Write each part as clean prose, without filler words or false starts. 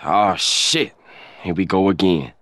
Oh shit. Here we go again.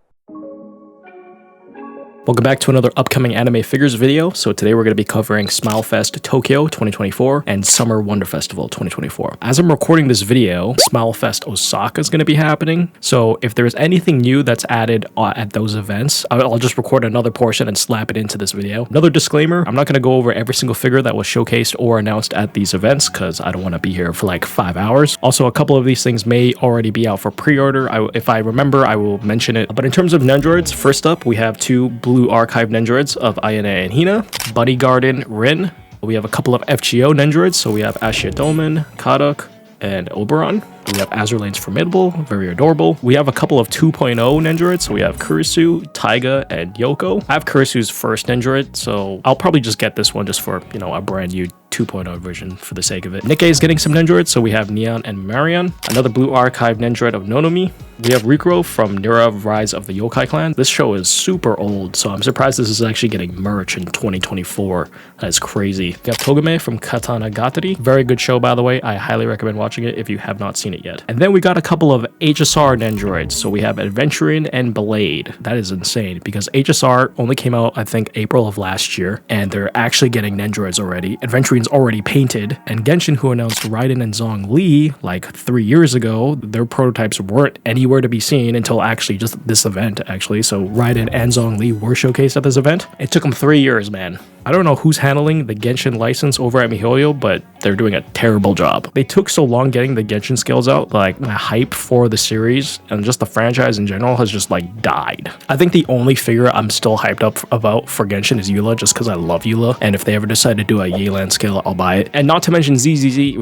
Welcome back to another upcoming anime figures video. So today we're going to be covering Smilefest Tokyo 2024 and Summer Wonder Festival 2024. As I'm recording this video, Smilefest Osaka is going to be happening. So if there's anything new that's added at those events, I'll just record another portion and slap it into this video. Another disclaimer, I'm not going to go over every single figure that was showcased or announced at these events because I don't want to be here for like 5 hours. Also, a couple of these things may already be out for pre-order. If I remember, I will mention it. But in terms of Nendoroids, first up, we have two Blue Archive Nendoroids of Ayane and Hina, Bunny Garden Rin. We have a couple of FGO Nendoroids, so we have Ashia Dolmen, Kadok, and Oberon. We have Azurlane's Formidable, very adorable. We have a couple of 2.0 Nendoroids, so we have Kurisu, Taiga, and Yoko. I have Kurisu's first Nendoroid, so I'll probably just get this one just for, a brand new 2.0 version for the sake of it. Nikkei is getting some Nendoroids, so we have Neon and Marion. Another Blue Archive Nendoroid of Nonomi. We have Rikro from Nira Rise of the Yokai Clan. This show is super old, so I'm surprised this is actually getting merch in 2024. That's crazy. We have Togame from Katana Gatari. Very good show, by the way. I highly recommend watching it if you have not seen it yet. And then we got a couple of HSR Nendoroids. So we have Adventuring and Blade. That is insane because HSR only came out, I think, April of last year, and they're actually getting Nendoroids already. Adventuring's already painted, and Genshin, who announced Raiden and Zhongli like 3 years ago, their prototypes weren't anywhere to be seen until actually just this event, actually. So Raiden and Zhongli were showcased at this event. It took them 3 years, man. I don't know who's handling the Genshin license over at MiHoYo, but they're doing a terrible job. They took so long getting the Genshin skills out, like my hype for the series and just the franchise in general has just like died. I think the only figure I'm still hyped up about for Genshin is Eula, just because I love Eula, and if they ever decide to do a Yelan scale, I'll buy it. And not to mention ZZZ,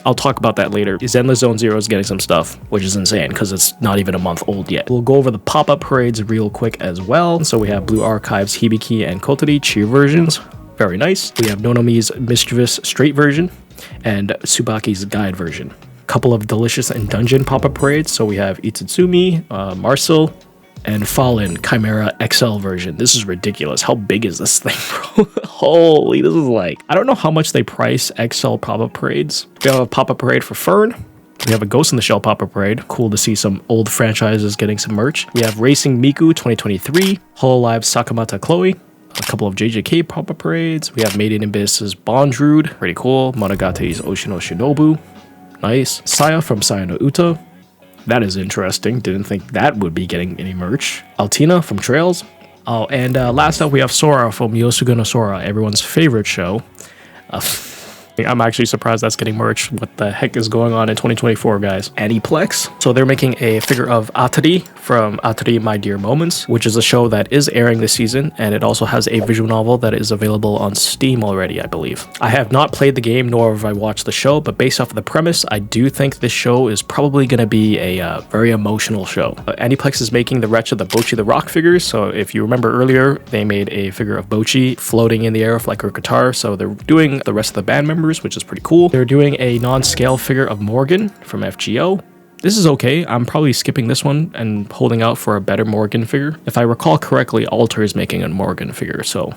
I'll talk about that later. Zenless Zone Zero is getting some stuff, which is insane because it's not even a month old yet. We'll go over the pop-up parades real quick as well. So we have Blue Archives Hibiki and Kotari cheer versions. Very nice. We have Nonomi's Mischievous Straight version and Tsubaki's Guide version. Couple of Delicious and Dungeon pop-up parades. So we have Itsutsumi, Marcel, and Fallen Chimera XL version. This is ridiculous. How big is this thing, bro? Holy, this is like... I don't know how much they price XL pop-up parades. We have a pop-up parade for Fern. We have a Ghost in the Shell pop-up parade. Cool to see some old franchises getting some merch. We have Racing Miku 2023, Hololive Sakamata Chloe, a couple of JJK pop-up parades. We have Made in Abyss's Bondrude, pretty cool. Monogate's Oshino Shinobu, nice. Saya from Saya no Uta, that is interesting. Didn't think that would be getting any merch. Altina from Trails. Oh, and last up we have Sora from Yosuga no Sora, everyone's favorite show. I'm actually surprised that's getting merch. What the heck is going on in 2024, guys? Aniplex. So they're making a figure of Atari from Atari My Dear Moments, which is a show that is airing this season, and it also has a visual novel that is available on Steam already, I believe. I have not played the game, nor have I watched the show, but based off of the premise, I do think this show is probably going to be a very emotional show. Aniplex is making the Wretch of the Bochi the Rock figures, so if you remember earlier, they made a figure of Bochi floating in the air with like her guitar, so they're doing the rest of the band members, which is pretty cool. They're doing a non-scale figure of Morgan from FGO. This is okay. I'm probably skipping this one and holding out for a better Morgan figure. If I recall correctly, Alter is making a Morgan figure, so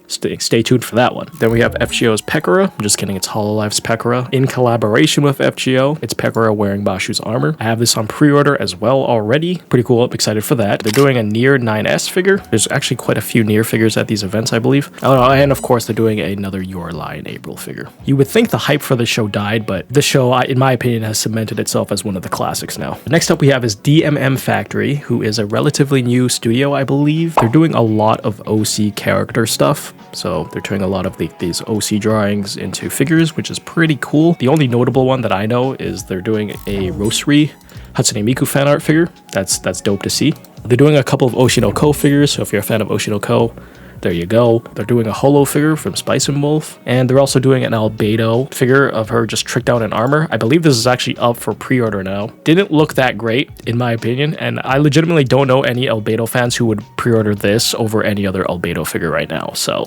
stay tuned for that one. Then we have FGO's Pekora. I'm just kidding, it's Hololife's Pekora. In collaboration with FGO, it's Pekora wearing Bashu's armor. I have this on pre-order as well already. Pretty cool, I'm excited for that. They're doing a Nier 9S figure. There's actually quite a few Nier figures at these events, I believe. Oh, and of course, they're doing another Your Lie in April figure. You would think the hype for the show died, but this show, in my opinion, has cemented itself as one of the classics now. Next up, we have is DMM Factory, who is a relatively new studio, I believe. They're doing a lot of OC character stuff. So they're turning a lot of these OC drawings into figures, which is pretty cool. The only notable one that I know is they're doing a Rosary Hatsune Miku fan art figure. That's dope to see. They're doing a couple of Oshinoko figures, so if you're a fan of Oshinoko, there you go. They're doing a holo figure from Spice and Wolf, and they're also doing an Albedo figure of her just tricked out in armor. I believe this is actually up for pre-order now. Didn't look that great, in my opinion, and I legitimately don't know any Albedo fans who would pre-order this over any other Albedo figure right now. So,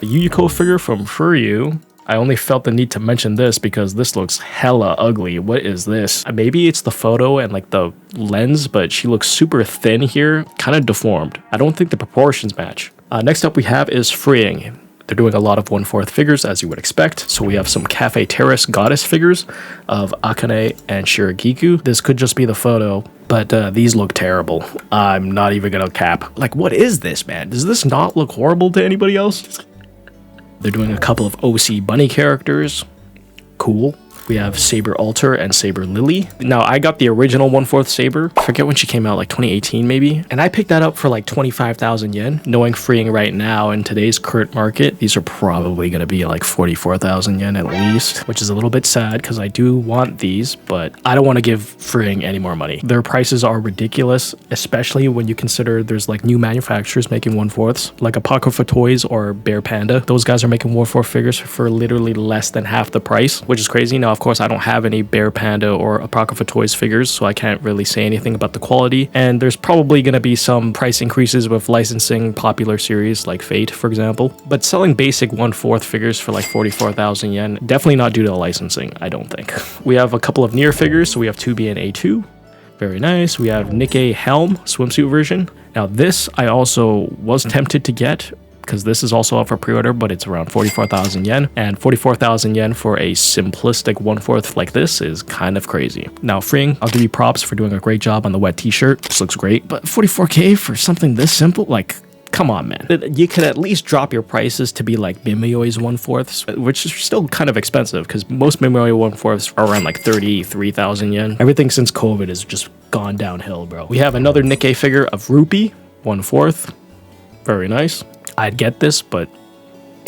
the Yuyuko figure from Furyu. I only felt the need to mention this because this looks hella ugly. What is this? Maybe it's the photo and like the lens, but she looks super thin here, kind of deformed. I don't think the proportions match. Next up we have is Freeing. They're doing a lot of 1/4 figures, as you would expect. So we have some Cafe Terrace goddess figures of Akane and Shiragiku. This could just be the photo, but these look terrible. I'm not even gonna cap. Like, what is this, man? Does this not look horrible to anybody else? They're doing a couple of OC bunny characters. Cool. We have Saber Alter and Saber Lily. Now, I got the original 1/4 Saber. I forget when she came out, like 2018 maybe. And I picked that up for like 25,000 yen. Knowing freeing right now in today's current market, these are probably going to be like 44,000 yen at least, which is a little bit sad because I do want these, but I don't want to give freeing any more money. Their prices are ridiculous, especially when you consider there's like new manufacturers making 1/4s, like Apocrypha Toys or Bear Panda. Those guys are making 1/4 figures for literally less than half the price, which is crazy. Now, of course, I don't have any Bear Panda or Apocrypha Toys figures, so I can't really say anything about the quality. And there's probably going to be some price increases with licensing popular series like Fate, for example. But selling basic 1/4 figures for like 44,000 yen, definitely not due to the licensing, I don't think. We have a couple of Nier figures, so we have 2B and A2. Very nice. We have Nikkei Helm swimsuit version. Now this I also was tempted to get, because this is also up for pre-order, but it's around 44,000 yen. And 44,000 yen for a simplistic 1/4 like this is kind of crazy. Now, freeing, I'll give you props for doing a great job on the wet t-shirt. This looks great. But 44k for something this simple? Like, come on, man. You could at least drop your prices to be like Mimeo's 1/4s, which is still kind of expensive because most Mimeo 1/4s are around like 33,000 yen. Everything since COVID has just gone downhill, bro. We have another Nikkei figure of Rupee, 1/4. Very nice. I'd get this, but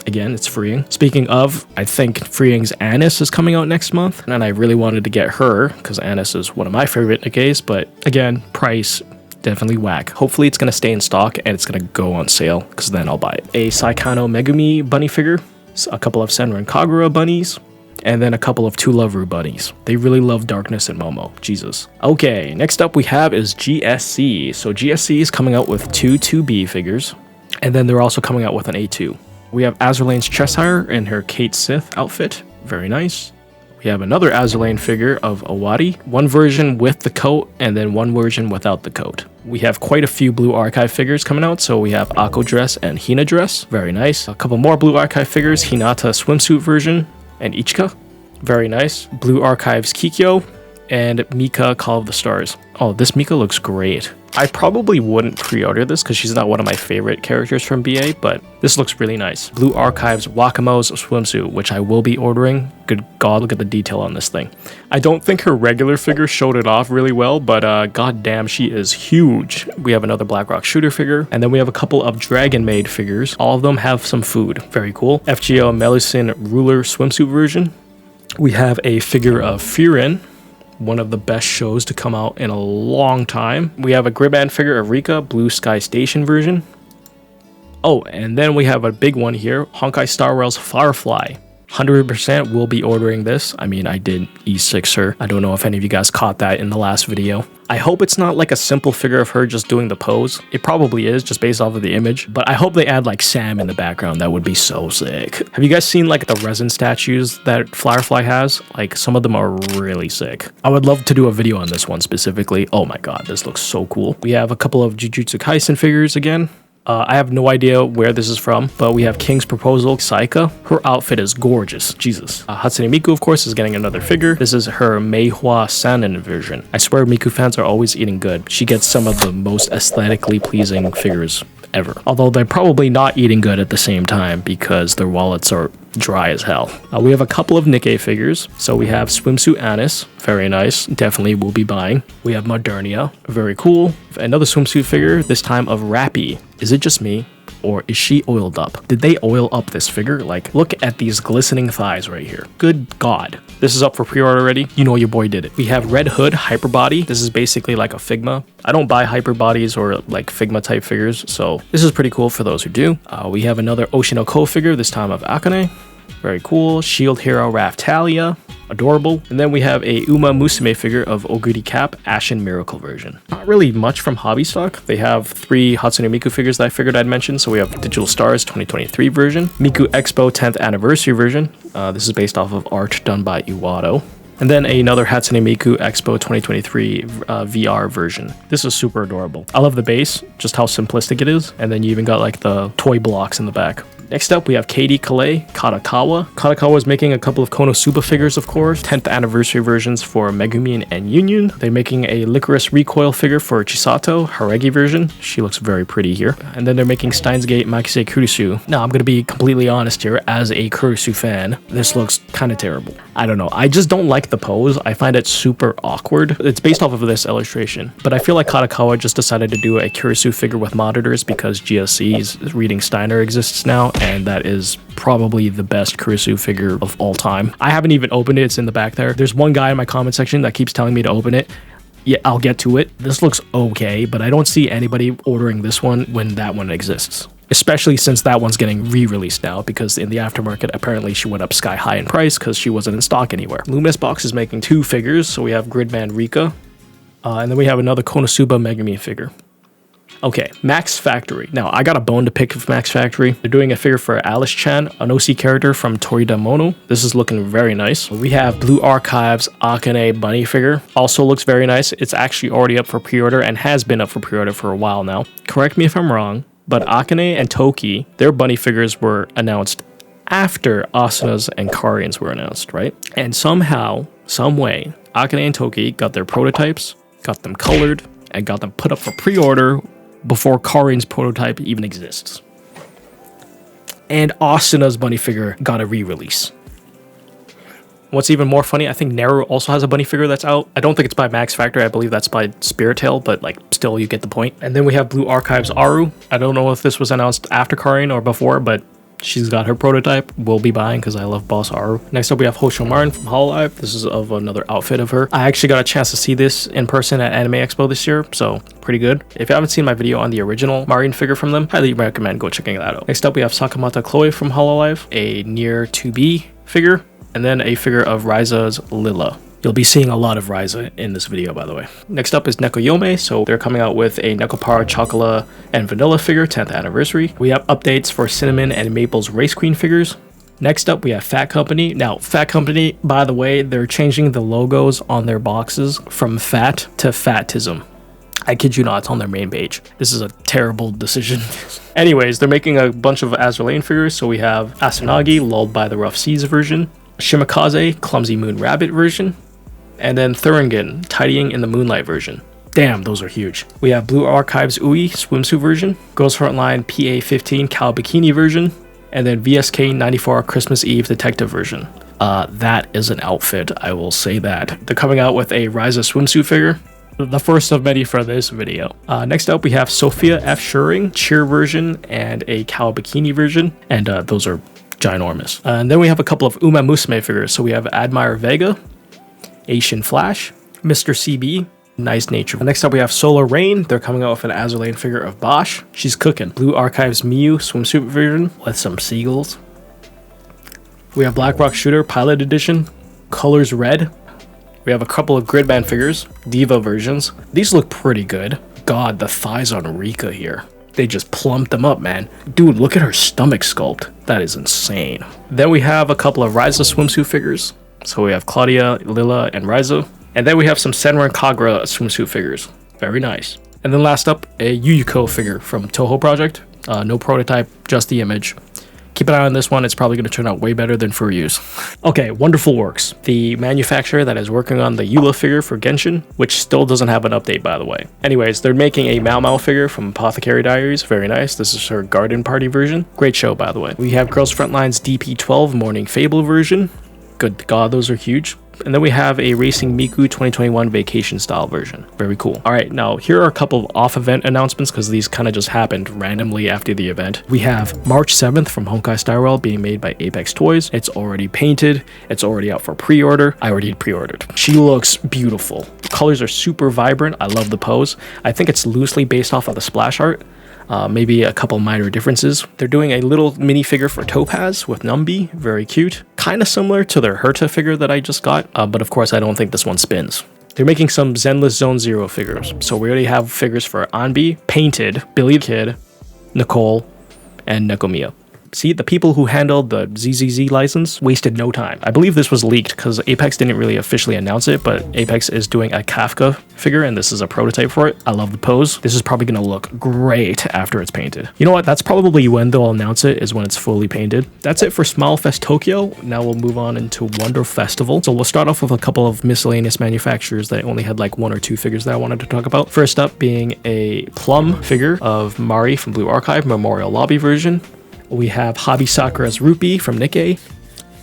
again, it's freeing. Speaking of, I think freeing's Anis is coming out next month, and I really wanted to get her because Anis is one of my favorite Nikkeis, but again, price definitely whack. Hopefully it's going to stay in stock and it's going to go on sale because then I'll buy it. A Saikano Megumi bunny figure, a couple of Senran Kagura bunnies, and then a couple of Two Love Ru bunnies. They really love Darkness and Momo. Jesus. Okay, next up we have is GSC. So GSC is coming out with two 2B figures. And then they're also coming out with an A2. We have Azurlane's Cheshire in her Kate Sith outfit. Very nice. We have another Azurlane figure of Owari. One version with the coat and then one version without the coat. We have quite a few Blue Archive figures coming out. So we have Akko dress and Hina dress. Very nice. A couple more Blue Archive figures. Hinata swimsuit version and Ichika. Very nice. Blue Archives Kikyo and Mika Call of the Stars. Oh, this Mika looks great. I probably wouldn't pre-order this because she's not one of my favorite characters from BA, but this looks really nice. Blue Archives Wakamo's swimsuit, which I will be ordering. Good God, look at the detail on this thing. I don't think her regular figure showed it off really well, but god damn, she is huge. We have another Blackrock Shooter figure, and then we have a couple of Dragon Maid figures. All of them have some food. Very cool. FGO Melusin Ruler swimsuit version. We have a figure of Firin, one of the best shows to come out in a long time. We have a Gribband figure of Rika, Blue Sky Station version. Oh, and then we have a big one here, Honkai Star Rail's Firefly. 100% will be ordering this. I mean, I did E6 her. I don't know if any of you guys caught that in the last video. I hope it's not like a simple figure of her just doing the pose. It probably is, just based off of the image. But I hope they add like Sam in the background. That would be so sick. Have you guys seen like the resin statues that Firefly has? Like some of them are really sick. I would love to do a video on this one specifically. Oh my god, this looks so cool. We have a couple of Jujutsu Kaisen figures again. I have no idea where this is from, but we have King's Proposal, Saika. Her outfit is gorgeous. Jesus. Hatsune Miku, of course, is getting another figure. This is her Meihua Sanin version. I swear Miku fans are always eating good. She gets some of the most aesthetically pleasing figures ever. Although they're probably not eating good at the same time because their wallets are dry as hell. We have a couple of Nikkei figures. So we have Swimsuit Anis, very nice, definitely will be buying. We have Modernia, very cool. Another swimsuit figure, this time of Rappy. Is it just me? Or is she oiled up? Did they oil up this figure? Like, look at these glistening thighs right here. Good God. This is up for pre-order already. You know your boy did it. We have Red Hood Hyperbody. This is basically like a Figma. I don't buy Hyperbodies or like Figma type figures, so this is pretty cool for those who do. We have another Oshinoko figure, this time of Akane. Very cool. Shield Hero Raftalia. Adorable. And then we have a Uma Musume figure of Oguri Cap Ashen Miracle version. Not really much from Hobby Stock. They have 3 Hatsune Miku figures that I figured I'd mention. So we have Digital Stars 2023 version, Miku Expo 10th Anniversary version. This is based off of art done by Iwado. And then another Hatsune Miku Expo 2023 VR version. This is super adorable. I love the base, just how simplistic it is. And then you even got like the toy blocks in the back. Next up, we have Katie Kalei, Kadokawa. Kadokawa is making a couple of Konosuba figures, of course, 10th anniversary versions for Megumin and Union. They're making a Licorice Recoil figure for Chisato, Haregi version. She looks very pretty here. And then they're making Steins Gate Makise Kurusu. Now, I'm going to be completely honest here. As a Kurusu fan, this looks kind of terrible. I don't know. I just don't like the pose. I find it super awkward. It's based off of this illustration. But I feel like Kadokawa just decided to do a Kurusu figure with monitors because GSC's Reading Steiner exists now. And that is probably the best Kurusu figure of all time. I haven't even opened it. It's in the back there. There's one guy in my comment section that keeps telling me to open it. Yeah, I'll get to it. This looks okay, but I don't see anybody ordering this one when that one exists. Especially since that one's getting re-released now, because in the aftermarket, apparently she went up sky high in price because she wasn't in stock anywhere. Luminous Box is making 2 figures, so we have Gridman Rika, and then we have another Konosuba Megumi figure. Okay, Max Factory. Now, I got a bone to pick with Max Factory. They're doing a figure for Alice Chan, an OC character from Torida Mono. This is looking very nice. We have Blue Archives Akane bunny figure. Also looks very nice. It's actually already up for pre-order and has been up for pre-order for a while now. Correct me if I'm wrong, but Akane and Toki, their bunny figures were announced after Asuna's and Karin's were announced, right? And somehow, some way, Akane and Toki got their prototypes, got them colored, and got them put up for pre-order before Karin's prototype even exists. And Asuna's bunny figure got a re-release. What's even more funny, I think Neru also has a bunny figure that's out. I don't think it's by Max Factory. I believe that's by Spirit Tail, but like still you get the point. And then we have Blue Archives Aru. I don't know if this was announced after Karin or before, but she's got her prototype. We'll be buying because I love Boss Aru. Next up, we have Hosho Marin from Hololive. This is of another outfit of her. I actually got a chance to see this in person at Anime Expo this year, so pretty good. If you haven't seen my video on the original Marin figure from them, highly recommend go checking that out. Next up, we have Sakamata Chloe from Hololive, a Near 2B figure, and then a figure of Raiza's Lila. You'll be seeing a lot of Raiza in this video, by the way. Next up is Nekoyome, so they're coming out with a Nekopara Chocolate and Vanilla figure, 10th anniversary. We have updates for Cinnamon and Maple's Race Queen figures. Next up, we have Phat Company. Now, Phat Company, by the way, they're changing the logos on their boxes from Fat to Fatism. I kid you not, it's on their main page. This is a terrible decision. Anyways, they're making a bunch of Azraelane figures, so we have Asanagi, Lulled by the Rough Seas version, Shimakaze, Clumsy Moon Rabbit version, and then Thuringen, Tidying in the Moonlight version. Damn, those are huge. We have Blue Archives Ui swimsuit version, Girls Frontline PA15 Cow Bikini version, and then VSK 94 Christmas Eve Detective version. That is an outfit, I will say that. They're coming out with a Raiza swimsuit figure, the first of many for this video. Next up, we have Sophia F. Schuring Cheer version and a Cow Bikini version, and those are ginormous. And then we have a couple of Uma Musume figures. So we have Admire Vega, Asian Flash, Mr. CB, Nice Nature. Next up, we have Solar Rain. They're coming out with an Azraelane figure of Bosch. She's cooking. Blue Archives Miyu swimsuit version with some seagulls. We have Black Rock Shooter Pilot Edition, colors red. We have a couple of Gridman figures, Diva versions. These look pretty good. God, the thighs on Rika here. They just plumped them up, man. Dude, look at her stomach sculpt. That is insane. Then we have a couple of Raiza swimsuit figures. So we have Claudia, Lila, and Raiza. And then we have some Senran Kagura swimsuit figures. Very nice. And then last up, a Yuyuko figure from Toho Project. No prototype, just the image. Keep an eye on this one. It's probably going to turn out way better than Furyu's. Okay, Wonderful Works, the manufacturer that is working on the Eula figure for Genshin, which still doesn't have an update, by the way. Anyways, they're making a Mao Mao figure from Apothecary Diaries. Very nice. This is her Garden Party version. Great show, by the way. We have Girls Frontline's DP12 Morning Fable version. Good God, those are huge. And then we have a Racing Miku 2021 Vacation Style version. Very cool. All right, now here are a couple of off-event announcements because these kind of just happened randomly after the event. We have March 7th from Honkai Star Rail being made by Apex Toys. It's already painted. It's already out for pre-order. I already pre-ordered. She looks beautiful. The colors are super vibrant. I love the pose. I think it's loosely based off of the splash art. Maybe a couple minor differences. They're doing a little minifigure for Topaz with Numbi, very cute. Kind of similar to their Herta figure that I just got, but of course I don't think this one spins. They're making some Zenless Zone Zero figures. So we already have figures for Anbi, painted, Billy the Kid, Nicole, and Nekomiya. See, the people who handled the ZZZ license wasted no time. I believe this was leaked because Apex didn't really officially announce it, but Apex is doing a Kafka figure, and this is a prototype for it. I love the pose. This is probably going to look great after it's painted. You know what? That's probably when they'll announce it, is when it's fully painted. That's it for Smilefest Tokyo. Now we'll move on into Wonder Festival. So we'll start off with a couple of miscellaneous manufacturers that only had like 1 or 2 figures that I wanted to talk about. First up being a Plum figure of Mari from Blue Archive, Memorial Lobby version. We have Hobby Sakura's Rupee from Nikkei.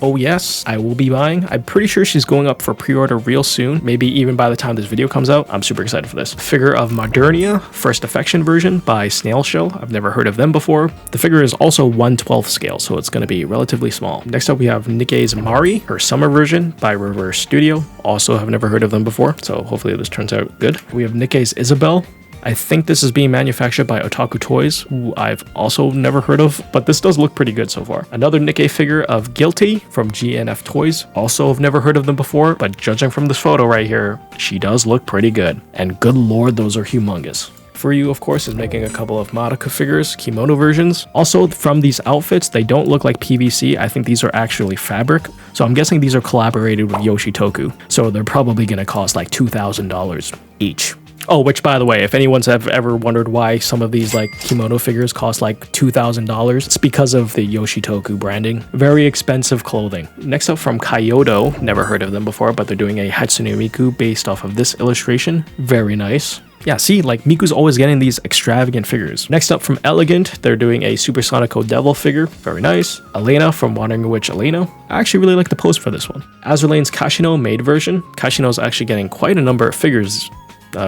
Oh yes, I will be buying. I'm pretty sure she's going up for pre-order real soon, maybe even by the time this video comes out. I'm super excited for this. Figure of Modernia, First Affection version by Snail Shell. I've never heard of them before. The figure is also 1/12 scale, so it's going to be relatively small. Next up we have Nikkei's Mari, her summer version by Reverse Studio. Also have never heard of them before, so hopefully this turns out good. We have Nikkei's Isabel. I think this is being manufactured by Otaku Toys, who I've also never heard of, but this does look pretty good so far. Another Nikkei figure of Guilty from GNF Toys. Also have never heard of them before, but judging from this photo right here, she does look pretty good. And good lord, those are humongous. Furyu, of course, is making a couple of Madoka figures, kimono versions. Also, from these outfits, they don't look like PVC. I think these are actually fabric. So I'm guessing these are collaborated with Yoshitoku. So they're probably going to cost like $2,000 each. Oh, which by the way, if anyone's ever wondered why some of these like kimono figures cost like $2,000, it's because of the Yoshitoku branding. Very expensive clothing. Next up from Kyoto, never heard of them before, but they're doing a Hatsune Miku based off of this illustration. Very nice. Yeah, see, like Miku's always getting these extravagant figures. Next up from Elegant, they're doing a Supersonico Devil figure. Very nice. Elena from Wandering Witch Elena. I actually really like the pose for this one. Azurlane's Kashino maid version. Kashino's actually getting quite a number of figures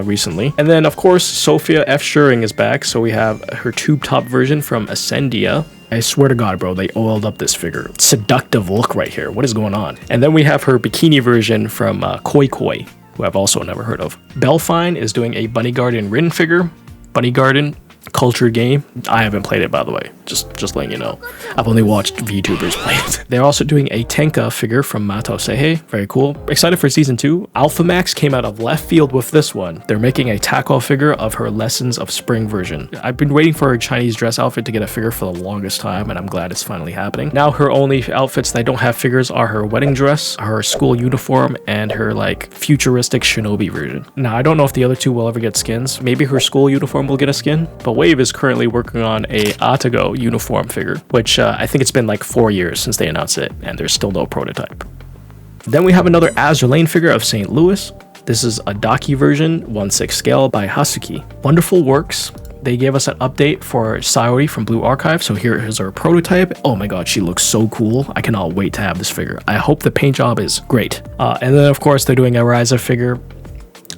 recently. And then of course Sophia F. Schuring is back, so we have her tube top version from Ascendia. I swear to god, bro, they oiled up this figure. Seductive look right here. What is going on? And then we have her bikini version from Koi Koi, who I've also never heard of. Belfine is doing a Bunny Garden Rin figure. Bunny Garden, culture game. I haven't played it, by the way. Just letting you know. I've only watched VTubers play it. They're also doing a Tenka figure from Mato Seihei. Very cool. Excited for season 2. Alphamax came out of left field with this one. They're making a tackle figure of her Lessons of Spring version. I've been waiting for her Chinese dress outfit to get a figure for the longest time, and I'm glad it's finally happening. Now her only outfits that don't have figures are her wedding dress, her school uniform, and her like futuristic shinobi version. Now I don't know if the other two will ever get skins. Maybe her school uniform will get a skin, but Wave is currently working on a Atago uniform figure, which I think it's been like 4 years since they announced it, and there's still no prototype. Then we have another Azurlane figure of St. Louis. This is a Daki version, 1/6 scale by Hasuki. Wonderful works. They gave us an update for Sayori from Blue Archive, so here is her prototype. Oh my god, she looks so cool. I cannot wait to have this figure. I hope the paint job is great. And then of course they're doing a Ryza figure,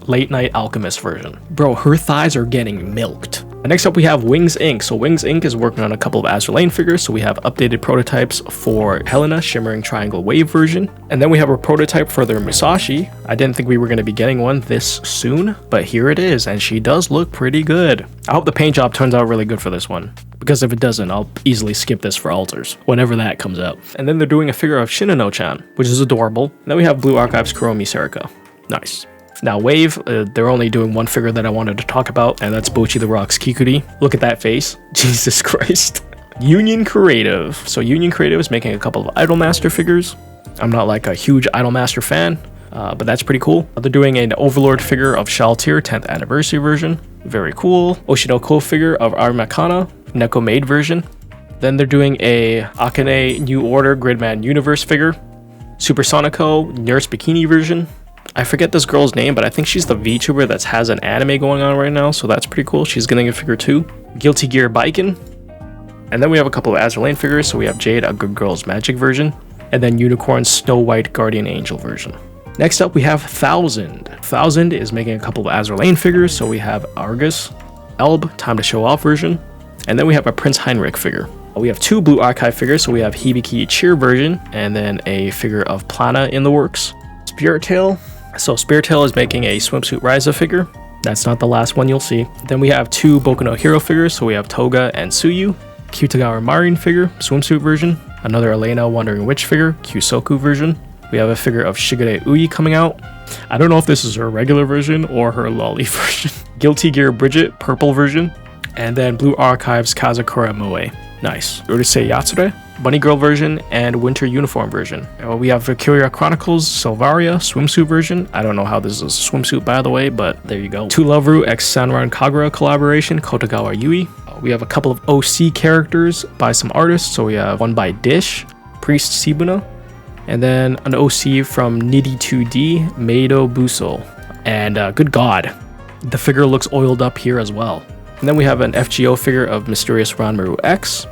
Late Night Alchemist version. Bro, her thighs are getting milked. Next up we have Wings Inc. So Wings Inc. is working on a couple of Azurlane figures, so we have updated prototypes for Helena Shimmering Triangle Wave version. And then we have a prototype for their Musashi. I didn't think we were going to be getting one this soon, but here it is, and she does look pretty good. I hope the paint job turns out really good for this one, because if it doesn't, I'll easily skip this for alters, whenever that comes out. And then they're doing a figure of Shinano-chan, which is adorable. And then we have Blue Archive's Kuromi Serika. Nice. Now Wave, they're only doing one figure that I wanted to talk about, and that's Bocchi the Rock's Kikuri. Look at that face. Jesus Christ. Union Creative. So Union Creative is making a couple of Idolmaster figures. I'm not like a huge Idolmaster fan, but that's pretty cool. They're doing an Overlord figure of Shaltir 10th anniversary version. Very cool. Oshinoko figure of Armakana, Neko Maid version. Then they're doing a Akane New Order Gridman Universe figure. Supersonico Nurse Bikini version. I forget this girl's name, but I think she's the VTuber that has an anime going on right now, so that's pretty cool. She's getting a figure too. Guilty Gear Biken. And then we have a couple of Azurlane figures, so we have Jade, a Good Girl's Magic version, and then Unicorn's Snow White Guardian Angel version. Next up, we have Thousand. Thousand is making a couple of Azurlane figures, so we have Argus, Elb, Time to Show Off version, and then we have a Prince Heinrich figure. We have two Blue Archive figures, so we have Hibiki Cheer version, and then a figure of Plana in the works. Spirit Tail. So Spirit Tail is making a Swimsuit Ryza figure. That's not the last one you'll see. Then we have two Boku no Hero figures, so we have Toga and Tsuyu. Kitagawa Marin figure, swimsuit version. Another Elena Wandering Witch figure, Kyusoku version. We have a figure of Shigure Uyi coming out. I don't know if this is her regular version or her lolly version. Guilty Gear Bridget, purple version. And then Blue Archive's Kazakura Moe. Nice. Urusei Yatsure, Bunny Girl version, and Winter Uniform version. We have Valkyria Chronicles, Silvaria, swimsuit version. I don't know how this is a swimsuit, by the way, but there you go. 2 Loveru x Sanran Kagura collaboration, Kadokawa Yui. We have a couple of OC characters by some artists. So we have one by Dish, Priest Sibuna, and then an OC from Nitty 2D, Meido Buso. And good God, the figure looks oiled up here as well. And then we have an FGO figure of Mysterious Ranmaru X,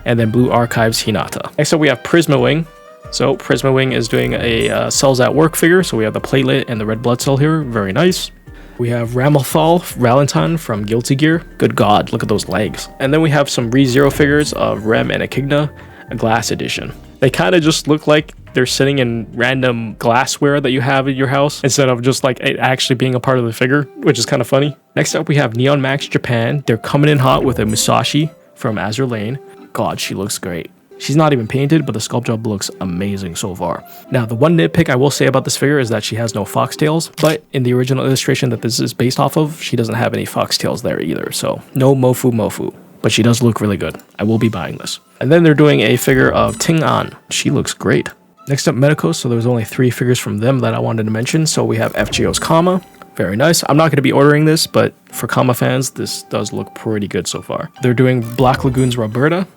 and then Blue Archives Hinata. Next up we have Prisma Wing. So Prisma Wing is doing a Cells at Work figure. So we have the platelet and the red blood cell here. Very nice. We have Ramalthal Rallenton from Guilty Gear. Good God, look at those legs. And then we have some ReZero figures of Rem and Echidna, a glass edition. They kind of just look like they're sitting in random glassware that you have in your house instead of just like it actually being a part of the figure, which is kind of funny. Next up, we have Neon Max Japan. They're coming in hot with a Musashi from Azure Lane. God, she looks great. She's not even painted, but the sculpt job looks amazing so far. Now, the one nitpick I will say about this figure is that she has no foxtails, but in the original illustration that this is based off of, she doesn't have any foxtails there either, so no mofu. But she does look really good. I will be buying this. And then they're doing a figure of Ting An. She looks great. Next up, Medicos. So there was only 3 figures from them that I wanted to mention. So we have FGO's Kama. Very nice. I'm not going to be ordering this, but for Kama fans, this does look pretty good so far. They're doing Black Lagoon's Roberta.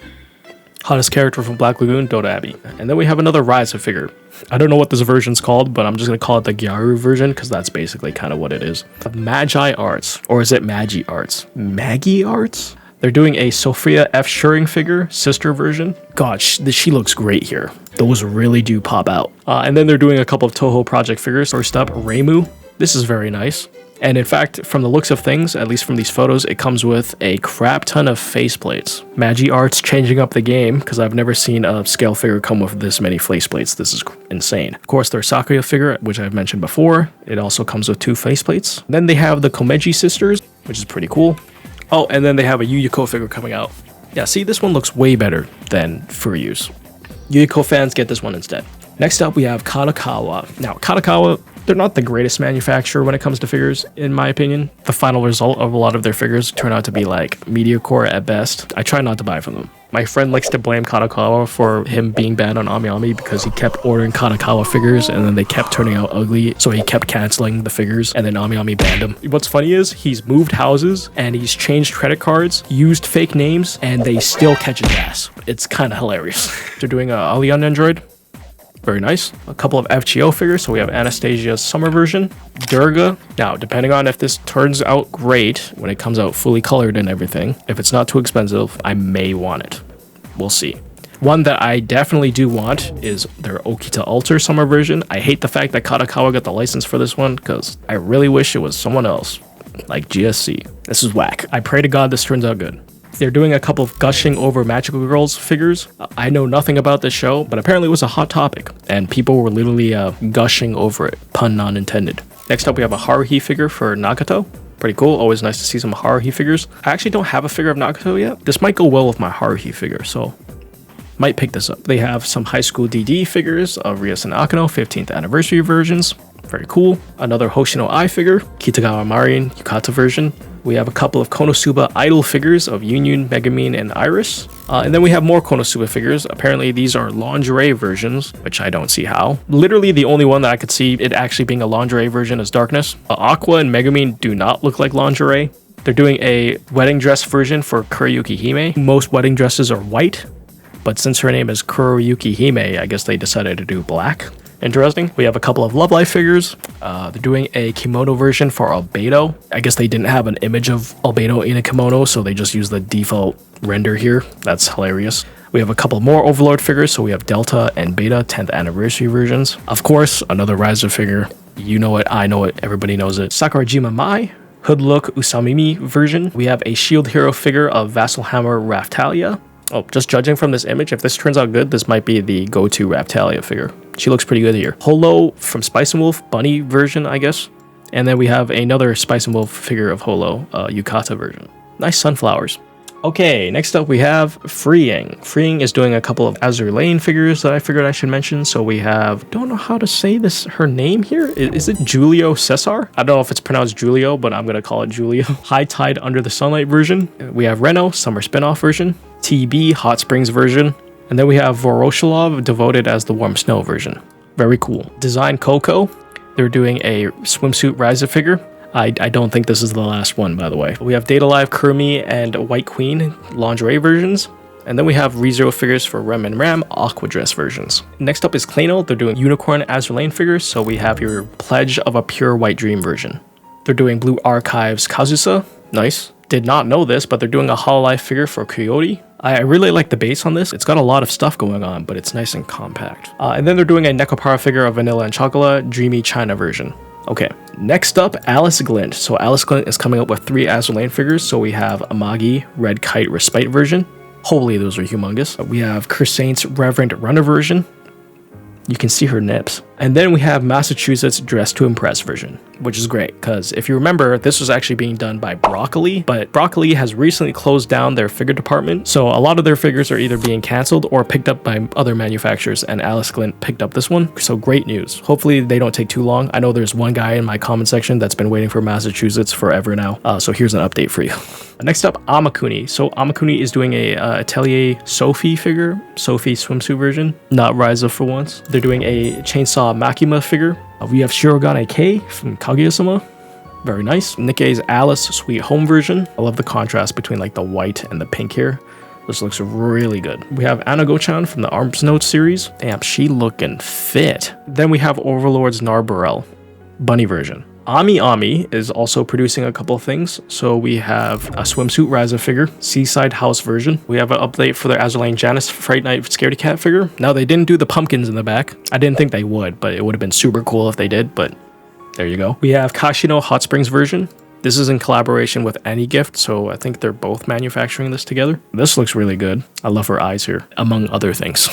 Hottest character from Black Lagoon, Dota Abbey. And then we have another Ryza figure. I don't know what this version's called, but I'm just going to call it the Gyaru version because that's basically kind of what it is. Magi Arts. Or is it Magi Arts? Maggie Arts? They're doing a Sophia F. Schuring figure, sister version. God, she looks great here. Those really do pop out. And then they're doing a couple of Toho Project figures. First up, Reimu. This is very nice. And in fact, from the looks of things, at least from these photos, it comes with a crap ton of faceplates. Magi Arts changing up the game because I've never seen a scale figure come with this many faceplates. This is insane. Of course, their Sakuya figure, which I've mentioned before, it also comes with 2 faceplates. Then they have the Komeji sisters, which is pretty cool. Oh, and then they have a Yuyuko figure coming out. Yeah, see, this one looks way better than Furyu's. Yuyuko fans get this one instead. Next up, we have Kadokawa. Now, Kadokawa, they're not the greatest manufacturer when it comes to figures, in my opinion. The final result of a lot of their figures turn out to be like mediocre at best. I try not to buy from them. My friend likes to blame Kadokawa for him being banned on AmiAmi because he kept ordering Kadokawa figures and then they kept turning out ugly, so he kept canceling the figures and then AmiAmi banned him. What's funny is he's moved houses and he's changed credit cards, used fake names, and they still catch his ass. It's kind of hilarious. They're doing a Alien Nendoroid. Very nice. A couple of FGO figures. So we have Anastasia's summer version, Durga. Now, depending on if this turns out great when it comes out fully colored and everything, if it's not too expensive, I may want it. We'll see. One that I definitely do want is their Okita Alter summer version. I hate the fact that Kadokawa got the license for this one because I really wish it was someone else, like GSC. This is whack. I pray to God this turns out good. They're doing a couple of gushing over Magical Girls figures. I know nothing about this show, but apparently it was a hot topic, and people were literally gushing over it, pun not intended. Next up, we have a Haruhi figure for Nagato. Pretty cool. Always nice to see some Haruhi figures. I actually don't have a figure of Nagato yet. This might go well with my Haruhi figure, so might pick this up. They have some high school DD figures of Ryusen Akano 15th anniversary versions. Very cool. Another Hoshino Ai figure, Kitagawa Marin Yukata version. We have a couple of Konosuba idol figures of Union, Megumin, and Iris. And then we have more Konosuba figures. Apparently these are lingerie versions, which I don't see how. Literally the only one that I could see it actually being a lingerie version is Darkness. Aqua and Megumin do not look like lingerie. They're doing a wedding dress version for Kuriyuki Hime. Most wedding dresses are white, but since her name is Kuriyuki Hime, I guess they decided to do black. Interesting. We have a couple of Love Life figures. They're doing a kimono version for Albedo. I guess they didn't have an image of Albedo in a kimono, so they just used the default render here. That's hilarious. We have a couple more Overlord figures, so we have Delta and Beta 10th anniversary versions. Of course, another Riser figure. You know it, I know it, everybody knows it. Sakurajima Mai, Hood Look Usamimi version. We have a Shield Hero figure of Vasselhammer Raftalia. Oh, just judging from this image, if this turns out good, this might be the go-to Raftalia figure. She looks pretty good here. Holo from Spice and Wolf, bunny version, I guess. And then we have another Spice and Wolf figure of Holo, Yukata version. Nice sunflowers. Okay, next up we have Freeing. Freeing is doing a couple of Azur Lane figures that I figured I should mention. So we have, don't know how to say this, her name here. Is it Julio Cesar? I don't know if it's pronounced Julio, but I'm gonna call it Julio. High Tide Under the Sunlight version. We have Reno, Summer Spinoff version. TB, Hot Springs version. And then we have Voroshilov, Devoted as the Warm Snow version. Very cool. Design Coco. They're doing a swimsuit Ryza figure. I don't think this is the last one, by the way. We have Data Live, Kurumi, and White Queen lingerie versions. And then we have ReZero figures for Rem and Ram Aqua Dress versions. Next up is Klano. They're doing Unicorn Azur Lane figures. So we have your Pledge of a Pure White Dream version. They're doing Blue Archives Kazusa. Nice. Did not know this, but they're doing a Hololive figure for Coyote. I really like the base on this. It's got a lot of stuff going on, but it's nice and compact. And then they're doing a Nekopara figure of Vanilla and Chocolate Dreamy China version. Okay, next up, Alice Glint. So Alice Glint is coming up with 3 Azur Lane figures. So we have Amagi, Red Kite Respite version. Holy, those are humongous. We have Chrysaint's Reverent Runner version. You can see her nips. And then we have Massachusetts Dress to Impress version, which is great because if you remember, this was actually being done by Broccoli, but Broccoli has recently closed down their figure department. So a lot of their figures are either being canceled or picked up by other manufacturers, and Alice Glint picked up this one. So great news. Hopefully they don't take too long. I know there's one guy in my comment section that's been waiting for Massachusetts forever now. So here's an update for you. Next up, Amakuni. So Amakuni is doing a Atelier Sophie figure, Sophie swimsuit version, not Ryza for once. They're doing a Chainsaw Makima figure. We have Shirogane K from Kaguya-sama. Very nice. Nikkei's Alice Sweet Home version. I love the contrast between like the white and the pink here. This looks really good. We have Anago-chan from the Arms Notes series. Damn, she looking fit. Then we have Overlord's Narburel bunny version. Ami Ami is also producing a couple of things. So we have a swimsuit Ryza figure, Seaside House version. We have an update for their Azur Lane Janice Fright Night Scaredy Cat figure. Now they didn't do the pumpkins in the back. I didn't think they would, but it would have been super cool if they did, but there you go. We have Kashino Hot Springs version. This is in collaboration with AnyGift, so I think they're both manufacturing this together. This looks really good. I love her eyes here, among other things.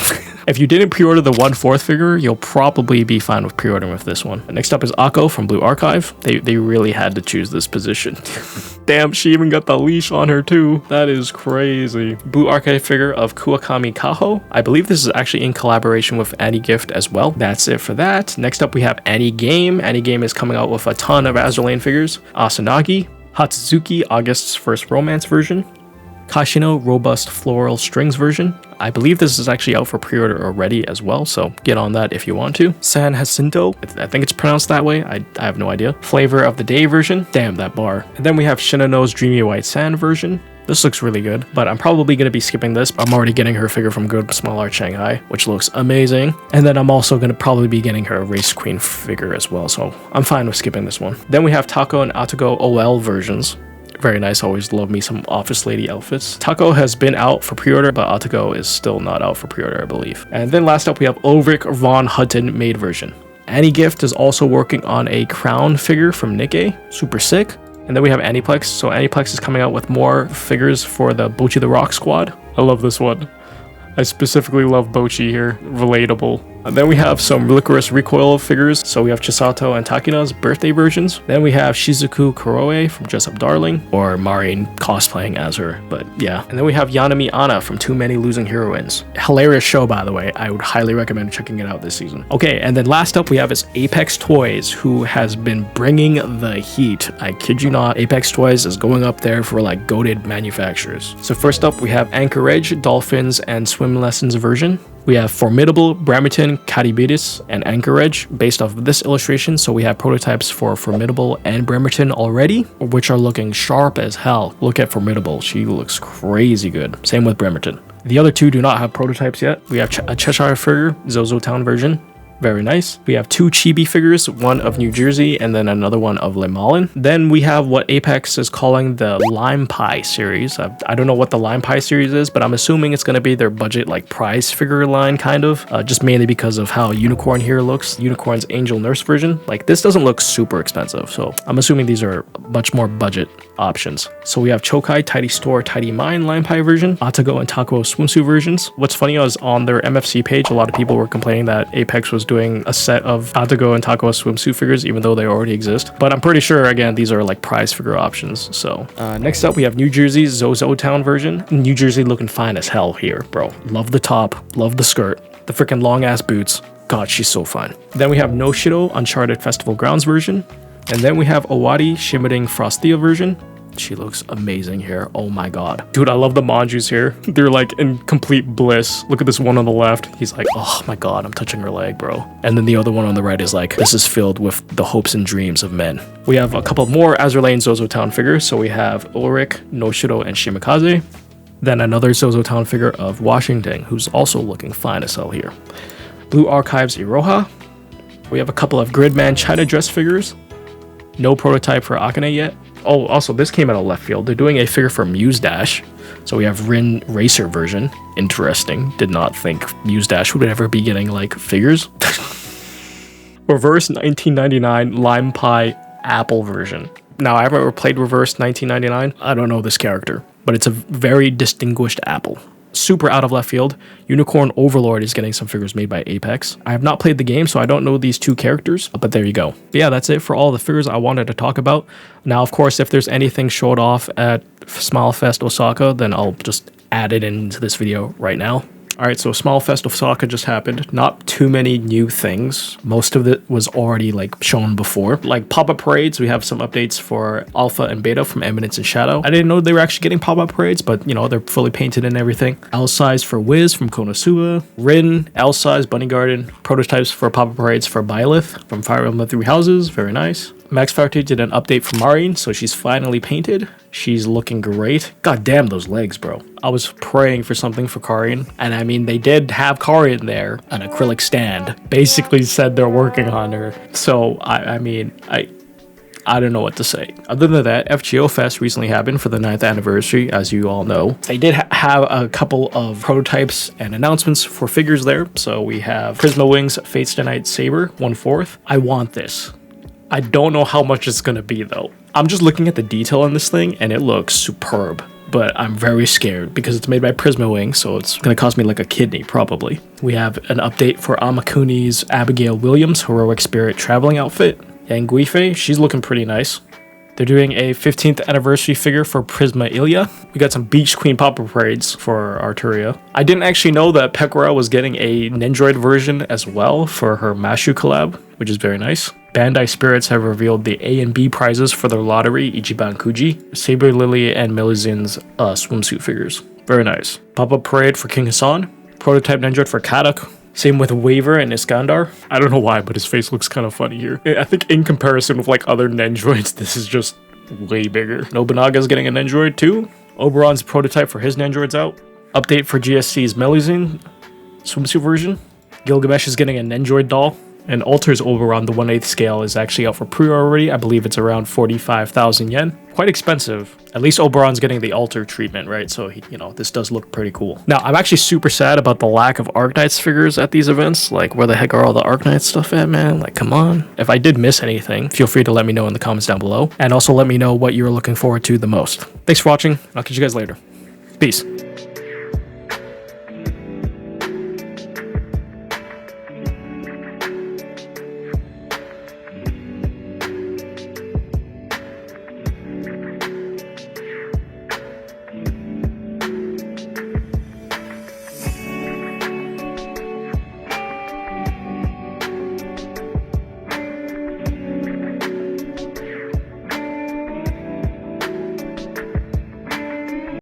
If you didn't pre-order the 1/4 figure, you'll probably be fine with pre-ordering with this one. Next up is Akko from Blue Archive. They really had to choose this position. Damn, she even got the leash on her too. That is crazy. Blue Archive figure of Kuwakami Kaho. I believe this is actually in collaboration with AnyGift as well. That's it for that. Next up we have AnyGame. AnyGame is coming out with a ton of Azur Lane figures. Asanagi, Hatsuzuki August's First Romance version, Kashino Robust Floral Strings version. I believe this is actually out for pre-order already as well, so get on that if you want to. San Jacinto, I think it's pronounced that way, I have no idea. Flavor of the Day version, damn that bar. And then we have Shinano's Dreamy White Sand version. This looks really good, but I'm probably going to be skipping this. I'm already getting her figure from Good Small Art Shanghai, which looks amazing. And then I'm also going to probably be getting her Race Queen figure as well, so I'm fine with skipping this one. Then we have Taco and Atago OL versions. Very nice, always love me some office lady outfits. Taco has been out for pre-order, but Atago is still not out for pre-order, I believe. And then last up we have Ulrich Von Hutton made version. AnyGift is also working on a crown figure from Nikkei, super sick. And then we have Aniplex. So Aniplex is coming out with more figures for the Bochi the Rock squad. I love this one. I specifically love Bochi here. Relatable. And then we have some Licorice Recoil figures. So we have Chisato and Takina's birthday versions. Then we have Shizuku Kuroe from Dress Up Darling, or Marin cosplaying as her, but yeah. And then we have Yanami Anna from Too Many Losing Heroines. Hilarious show, by the way. I would highly recommend checking it out this season. Okay, and then last up we have is Apex Toys, who has been bringing the heat. I kid you not, Apex Toys is going up there for like goated manufacturers. So first up we have Anchorage, Dolphins, and Swim Lessons version. We have Formidable, Bremerton, Caribidis, and Anchorage based off of this illustration. So we have prototypes for Formidable and Bremerton already, which are looking sharp as hell. Look at Formidable. She looks crazy good. Same with Bremerton. The other two do not have prototypes yet. We have a Cheshire figure, Zozo Town version. Very nice. We have two Chibi figures, one of New Jersey and then another one of Le Malin. Then we have what Apex is calling the Lime Pie series. I don't know what the Lime Pie series is, but I'm assuming it's going to be their budget like prize figure line kind of, just mainly because of how Unicorn here looks. Unicorn's Angel Nurse version. Like this doesn't look super expensive, so I'm assuming these are much more budget options. So we have Chokai, Tidy Store, Tidy Mine Lime Pie version, Atago and Taco swimsuit versions. What's funny is on their MFC page, a lot of people were complaining that Apex was doing a set of Kadokawa and Takawa swimsuit figures, even though they already exist. But I'm pretty sure, again, these are like prize figure options. So next up, we have New Jersey's Zozo Town version. New Jersey looking fine as hell here, bro. Love the top, love the skirt, the freaking long ass boots. God, she's so fine. Then we have Noshido Uncharted Festival Grounds version. And then we have Owari Shimmering Frostia version. She looks amazing here. Oh my god. Dude, I love the Manjus here. They're like in complete bliss. Look at this one on the left. He's like, oh my god, I'm touching her leg, bro. And then the other one on the right is like, this is filled with the hopes and dreams of men. We have a couple more Azur Lane Zozo Town figures. So we have Ulrich, Noshido, and Shimikaze. Then another Zozo Town figure of Washington, who's also looking fine as hell here. Blue Archives Iroha. We have a couple of Gridman China dress figures. No prototype for Akane yet. Oh, also, this came out of left field. They're doing a figure for Muse Dash. So we have Rin Racer version. Interesting. Did not think Muse Dash would ever be getting, like, figures. Reverse 1999 Lime Pie Apple version. Now, I haven't ever played Reverse 1999. I don't know this character, but it's a very distinguished apple. Super out of left field. Unicorn Overlord is getting some figures made by Apex. I have not played the game, so I don't know these two characters, but there you go. But yeah, that's it for all the figures I wanted to talk about. Now, of course, if there's anything showed off at Smilefest Osaka, then I'll just add it into this video right now. Alright, so Smilefest Osaka just happened. Not too many new things. Most of it was already like shown before. Like pop-up parades, we have some updates for Alpha and Beta from Eminence and Shadow. I didn't know they were actually getting pop-up parades, but you know, they're fully painted and everything. L size for Wiz from Konosuba. Rin, L size Bunny Garden. Prototypes for pop-up parades for Byleth from Fire Emblem Three Houses. Very nice. Max Factory did an update for Marine, so she's finally painted. She's looking great. God damn those legs, bro. I was praying for something for Karin, and I mean, they did have Karin there, an acrylic stand. Basically said they're working on her. So, I mean, I don't know what to say. Other than that, FGO Fest recently happened for the 9th anniversary, as you all know. They did have a couple of prototypes and announcements for figures there. So we have Prisma Wings Fates Tonight Saber, 1/4. I want this. I don't know how much it's gonna be though. I'm just looking at the detail on this thing and it looks superb, but I'm very scared because it's made by Prisma Wing, so it's gonna cost me like a kidney probably. We have an update for Amakuni's Abigail Williams Heroic Spirit traveling outfit. Yanguife, she's looking pretty nice. They're doing a 15th anniversary figure for Prisma Ilya. We got some Beach Queen pop-up parades for Arturia. I didn't actually know that Pekora was getting a Nendoroid version as well for her Mashu collab, which is very nice. Bandai Spirits have revealed the A and B prizes for their lottery, Ichiban Kuji, Saber Lily, and Meluzin's swimsuit figures. Very nice. Pop-up parade for King Hassan. Prototype Nendoroid for Kadak. Same with Waver and Iskandar. I don't know why, but his face looks kind of funny here. I think in comparison with like other Nendoroids, this is just way bigger. Nobunaga's getting a Nendoroid too. Oberon's prototype for his Nendoroid's out. Update for GSC's Meluzin swimsuit version. Gilgamesh is getting a Nendoroid doll. And Alter's Oberon, the 1/8 scale, is actually out for pre-order already. I believe it's around 45,000 yen. Quite expensive. At least Oberon's getting the Alter treatment, right? So, you know, this does look pretty cool. Now, I'm actually super sad about the lack of Arknights figures at these events. Like, where the heck are all the Arknights stuff at, man? Like, come on. If I did miss anything, feel free to let me know in the comments down below. And also let me know what you're looking forward to the most. Thanks for watching. I'll catch you guys later. Peace.